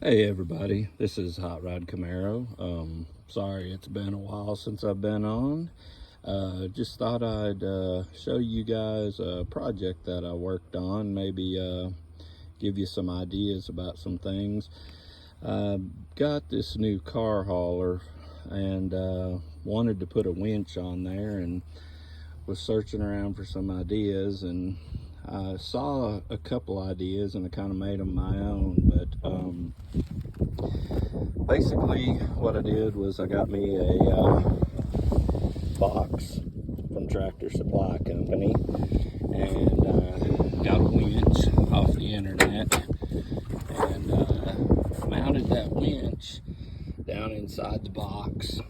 Hey everybody, this is Hot Rod Camaro. Sorry it's been a while since I've been on. Just thought I'd show you guys a project that I worked on, maybe give you some ideas about some things. Got this new car hauler and wanted to put a winch on there, and was searching around for some ideas, and I saw a couple ideas and I kind of made them my own. But basically what I did was I got me a box from Tractor Supply Company, and got a winch off the internet, and mounted that winch down inside the box.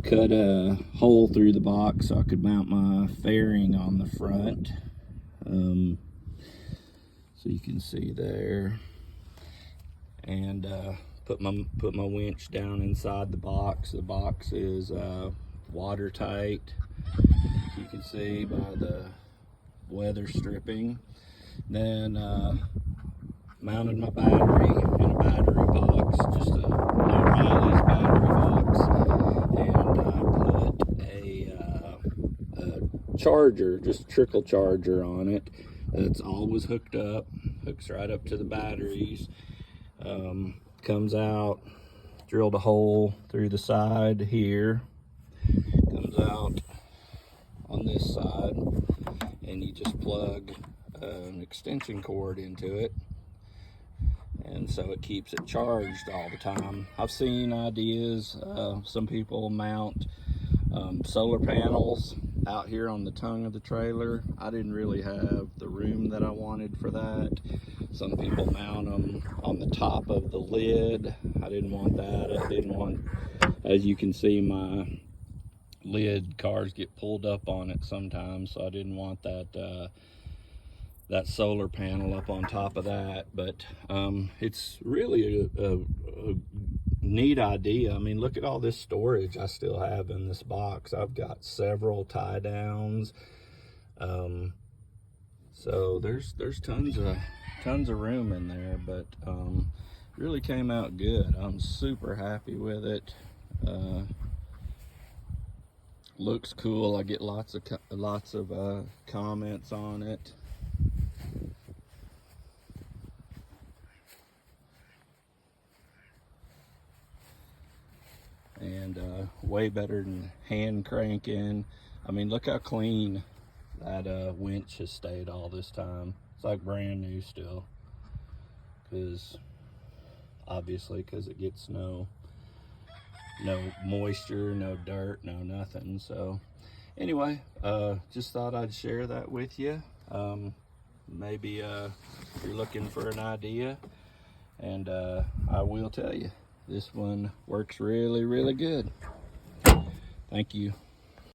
Cut a hole through the box so I could mount my fairing on the front. So you can see there, and put my winch down inside the box. The box is watertight, you can see by the weather stripping. Then mounted my battery in a battery box, just a low mileage battery box, and I put a charger, just a trickle charger on it. It's always hooked up, hooks right up to the batteries. Comes out, drilled a hole through the side here, comes out on this side, and you just plug an extension cord into it, and so it keeps it charged all the time. I've seen ideas, some people mount solar panels out here on the tongue of the trailer. I didn't really have the room that I wanted for that. Some people mount them on the top of the lid. I didn't want that. I didn't want, as you can see, my lid, cars get pulled up on it sometimes, so I didn't want that that solar panel up on top of that. But it's really a neat idea. I mean, look at all this storage I still have in this box. I've got several tie downs, so there's tons of room in there. But really came out good. I'm super happy with it. Looks cool. I get lots of comments on it. And way better than hand cranking. I mean, look how clean that winch has stayed all this time. It's like brand new still, because obviously it gets no moisture, no dirt, no nothing. So anyway, just thought I'd share that with you. Maybe if you're looking for an idea, and I will tell you, this one works really, really good. Thank you.